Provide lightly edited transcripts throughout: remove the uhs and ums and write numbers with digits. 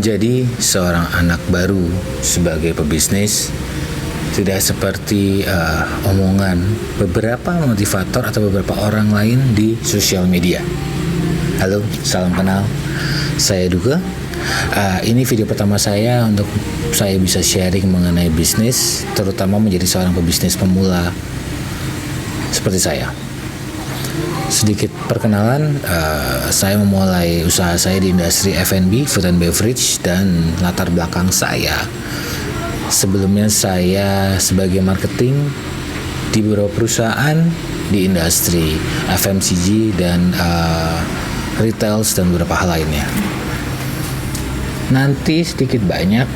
Menjadi seorang anak baru sebagai pebisnis tidak seperti omongan beberapa motivator atau beberapa orang lain di sosial media. Halo, salam kenal. Saya Duga. Ini video pertama saya untuk saya bisa sharing mengenai bisnis, terutama menjadi seorang pebisnis pemula seperti saya. Sedikit perkenalan, saya memulai usaha saya di industri F&B, food and beverage, dan latar belakang saya. Sebelumnya saya sebagai marketing di beberapa perusahaan di industri FMCG dan retails dan beberapa hal lainnya. Nanti sedikit banyak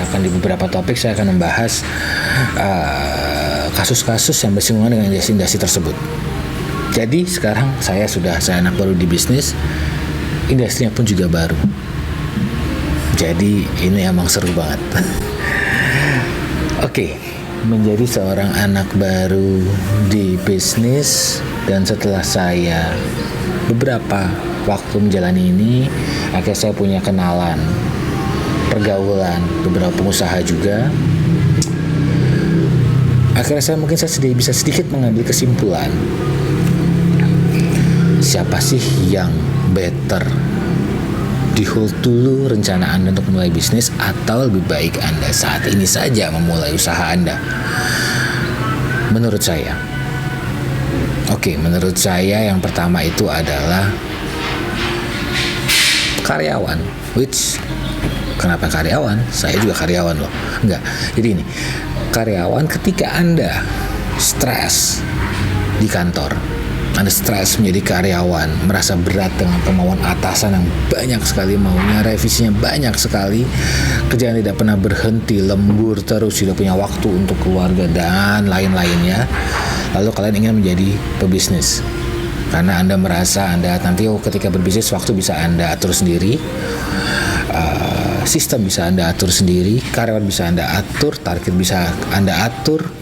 akan di beberapa topik saya akan membahas kasus-kasus yang bersinggungan dengan industri tersebut. Jadi sekarang saya anak baru di bisnis, industrinya pun juga baru. Jadi ini emang seru banget. Oke, menjadi seorang anak baru di bisnis, dan setelah saya beberapa waktu menjalani ini, akhirnya saya punya kenalan, pergaulan, beberapa pengusaha juga. Akhirnya saya bisa sedikit mengambil kesimpulan, siapa sih yang better? Di hold dulu rencana Anda untuk memulai bisnis, atau lebih baik Anda saat ini saja memulai usaha Anda? Menurut saya, menurut saya yang pertama itu adalah karyawan. Kenapa karyawan? Saya juga karyawan loh. Enggak, jadi ini karyawan, ketika Anda stres di kantor, Anda stres menjadi karyawan, merasa berat dengan kemauan atasan yang banyak sekali maunya, revisinya banyak sekali, kerjaan tidak pernah berhenti, lembur terus, tidak punya waktu untuk keluarga dan lain-lainnya. Lalu kalian ingin menjadi pebisnis karena Anda merasa Anda nanti ketika berbisnis waktu bisa Anda atur sendiri, sistem bisa Anda atur sendiri, karyawan bisa Anda atur, target bisa Anda atur.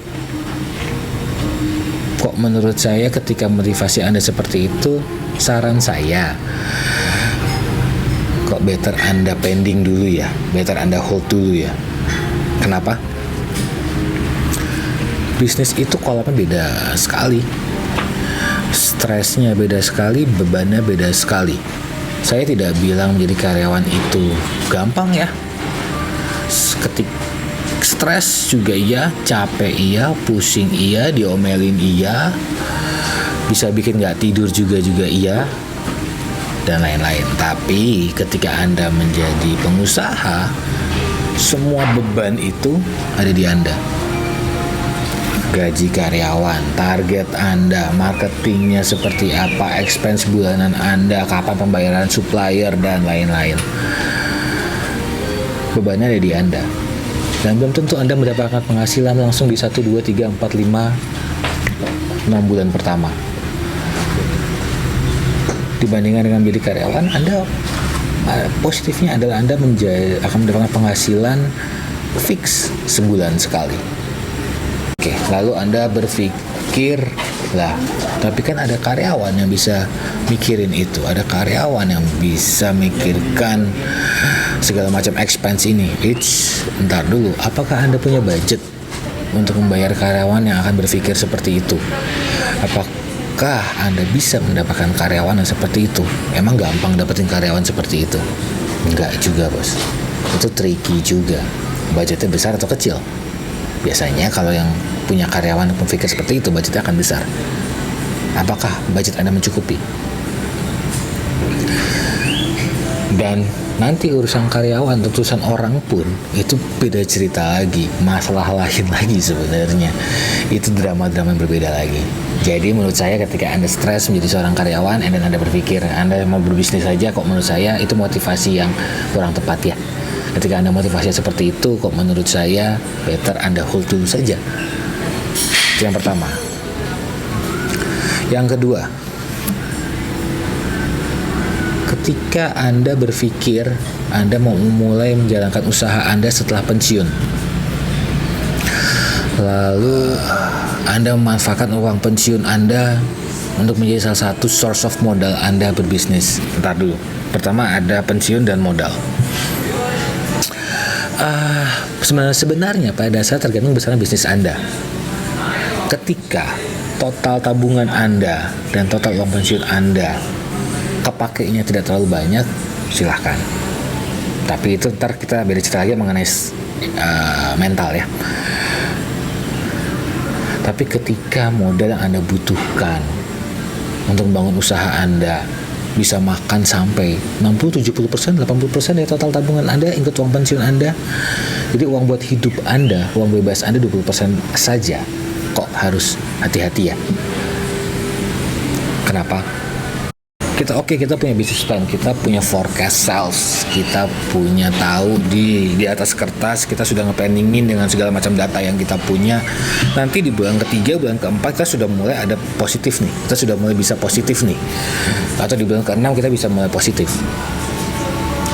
Kok menurut saya ketika motivasi Anda seperti itu, saran saya, kok better Anda pending dulu ya, better Anda hold dulu ya. Kenapa? Bisnis itu kolomnya beda sekali, stresnya beda sekali, bebannya beda sekali. Saya tidak bilang menjadi karyawan itu gampang ya. Stres juga iya, capek iya, pusing iya, diomelin iya, bisa bikin gak tidur juga iya, dan lain-lain. Tapi ketika Anda menjadi pengusaha, semua beban itu ada di Anda. Gaji karyawan, target Anda, marketingnya seperti apa, expense bulanan Anda, kapan pembayaran supplier, dan lain-lain. Bebannya ada di Anda. Dan belum tentu Anda mendapatkan penghasilan langsung di 1, 2, 3, 4, 5, 6 bulan pertama. Dibandingkan dengan menjadi karyawan, Anda positifnya adalah Anda akan mendapatkan penghasilan fix sebulan sekali. Lalu Anda berpikir, tapi kan ada karyawan yang bisa mikirin itu, ada karyawan yang bisa mikirkan segala macam expense ini. Ntar dulu, apakah Anda punya budget untuk membayar karyawan yang akan berpikir seperti itu? Apakah Anda bisa mendapatkan karyawan yang seperti itu? Emang gampang dapetin karyawan seperti itu? Enggak juga, bos. Itu tricky juga. Budgetnya besar atau kecil? Biasanya kalau yang punya karyawan yang berpikir seperti itu, budgetnya akan besar. Apakah budget Anda mencukupi? Dan nanti urusan karyawan, urusan orang pun itu beda cerita lagi, masalah lain lagi sebenarnya. Itu drama-drama yang berbeda lagi. Jadi menurut saya ketika Anda stres menjadi seorang karyawan dan Anda berpikir Anda mau berbisnis saja, kok menurut saya itu motivasi yang kurang tepat ya. Ketika Anda motivasi seperti itu, kok menurut saya better Anda hold dulu saja. Itu yang pertama. Yang kedua, ketika Anda berpikir Anda mau memulai menjalankan usaha Anda setelah pensiun, lalu Anda memanfaatkan uang pensiun Anda untuk menjadi salah satu source of modal Anda berbisnis. Bentar dulu. Pertama ada pensiun dan modal. Sebenarnya pada dasar tergantung besaran bisnis Anda. Ketika total tabungan Anda dan total uang pensiun Anda kepakainya tidak terlalu banyak, silahkan. Tapi itu ntar kita beda cerita lagi mengenai mental ya. Tapi ketika modal yang Anda butuhkan untuk membangun usaha Anda bisa makan sampai 60, 70%, 80% dari total tabungan Anda, ikut uang pensiun Anda. Jadi uang buat hidup Anda, uang bebas Anda 20% saja. Kok harus hati-hati ya? Kenapa? Kita punya business plan, kita punya forecast sales, kita punya tahu di atas kertas, kita sudah nge-planningin dengan segala macam data yang kita punya. Nanti di bulan ketiga, bulan keempat kita sudah mulai ada positif nih, kita sudah mulai bisa positif nih, atau di bulan keenam kita bisa mulai positif.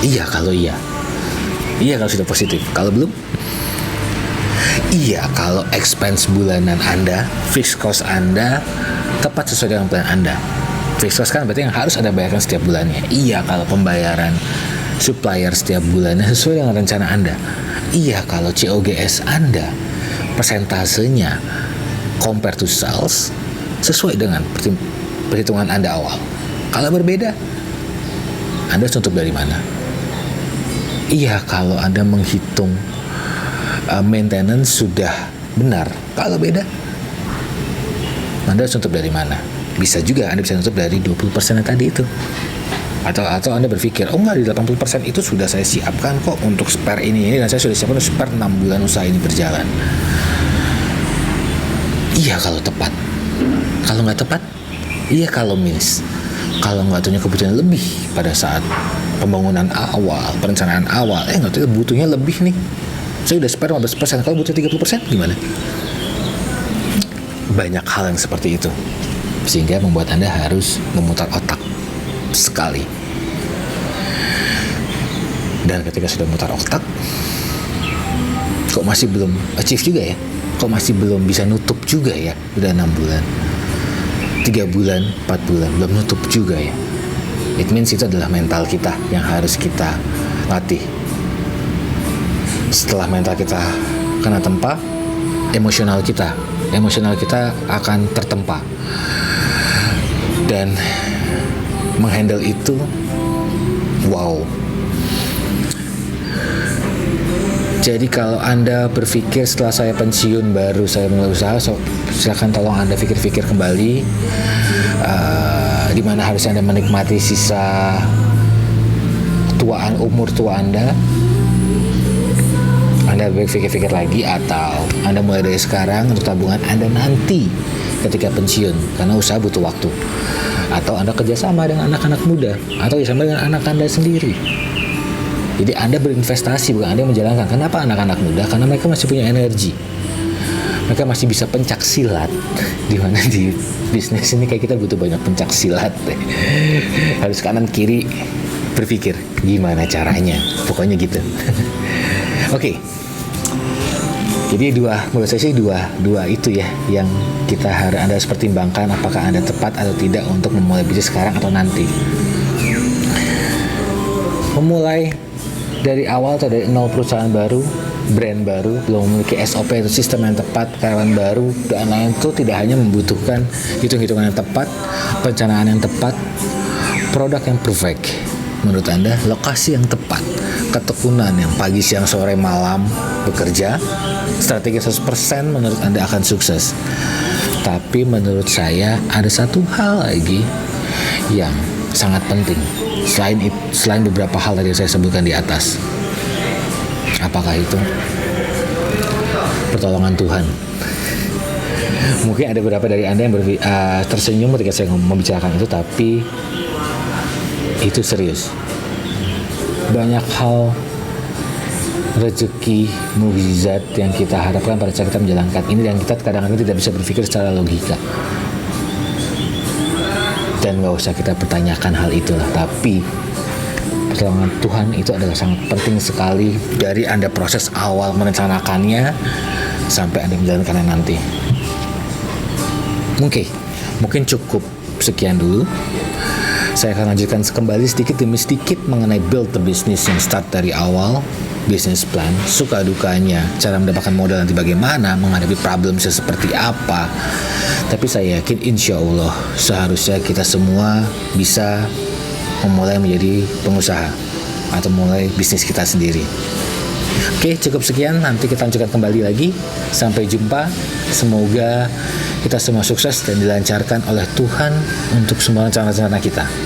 Iya kalau sudah positif. Kalau belum, iya kalau expense bulanan Anda, fixed cost Anda tepat sesuai dengan plan Anda. Fixed cost kan berarti yang harus Anda bayarkan setiap bulannya. Iya kalau pembayaran supplier setiap bulannya sesuai dengan rencana Anda. Iya kalau COGS Anda persentasenya compare to sales sesuai dengan perhitungan Anda awal. Kalau berbeda, Anda harus tutup dari mana? Iya kalau Anda menghitung maintenance sudah benar. Kalau beda, Anda harus tutup dari mana? Bisa juga Anda bisa tutup dari 20% yang tadi itu. Atau Anda berpikir, oh enggak, di 80% itu sudah saya siapkan kok untuk spare ini dan saya sudah siapkan untuk spare 6 bulan usaha ini berjalan. Iya kalau tepat. Kalau nggak tepat, iya kalau miss. Kalau nggak punya kebutuhan lebih pada saat pembangunan awal, perencanaan awal, nggak tahu butuhnya lebih nih. Saya udah spare 15%, kalau butuh 30% gimana? Banyak hal yang seperti itu. Sehingga membuat Anda harus memutar otak sekali. Dan ketika sudah memutar otak, kok masih belum achieve juga ya? Kok masih belum bisa nutup juga ya? Udah 6 bulan, 3 bulan, 4 bulan, belum nutup juga ya? It means itu adalah mental kita yang harus kita latih. Setelah mental kita kena tempa, emosional kita akan tertempa. Dan menghandle itu, wow. Jadi kalau Anda berpikir setelah saya pensiun baru saya mulai usaha, silakan tolong Anda pikir-pikir kembali di mana harusnya Anda menikmati sisa umur tua Anda. Anda pikir-pikir lagi, atau Anda mulai dari sekarang untuk tabungan Anda nanti ketika pensiun, karena usaha butuh waktu. Atau Anda kerjasama dengan anak-anak muda, atau kerjasama dengan anak Anda sendiri. Jadi Anda berinvestasi, bukan Anda menjalankan. Kenapa anak-anak muda? Karena mereka masih punya energi, mereka masih bisa pencak silat. Dimana di bisnis ini kayak kita butuh banyak pencak silat. Harus kanan kiri berpikir gimana caranya, pokoknya gitu. Oke. Jadi menurut saya sih dua itu ya yang Anda harus pertimbangkan, apakah Anda tepat atau tidak untuk memulai bisnis sekarang atau nanti. Memulai dari awal atau dari nol, perusahaan baru, brand baru, belum memiliki SOP atau sistem yang tepat, karyawan baru, dan lain itu tidak hanya membutuhkan hitung-hitungan yang tepat, perencanaan yang tepat, produk yang perfect. Menurut Anda, lokasi yang tepat, ketekunan yang pagi, siang, sore, malam bekerja, strategi 100% menurut Anda akan sukses. Tapi menurut saya ada satu hal lagi yang sangat penting selain beberapa hal tadi yang saya sebutkan di atas. Apakah itu? Pertolongan Tuhan. Mungkin ada beberapa dari Anda yang tersenyum ketika saya membicarakan itu, tapi itu serius. Banyak hal, rezeki, mukjizat yang kita harapkan pada saat kita menjalankan ini, dan kita kadang-kadang tidak bisa berpikir secara logika. Dan gak usah kita pertanyakan hal itulah. Tapi pertolongan Tuhan itu adalah sangat penting sekali dari Anda proses awal merencanakannya sampai Anda menjalankannya nanti. Mungkin cukup sekian dulu. Saya akan lanjutkan kembali sedikit demi sedikit mengenai build the business yang start dari awal, business plan, suka dukanya, cara mendapatkan modal nanti bagaimana, menghadapi problem seperti apa. Tapi saya yakin insya Allah seharusnya kita semua bisa memulai menjadi pengusaha atau mulai bisnis kita sendiri. Oke, cukup sekian. Nanti kita lanjutkan kembali lagi. Sampai jumpa. Semoga kita semua sukses dan dilancarkan oleh Tuhan untuk semua rencana-rencana kita.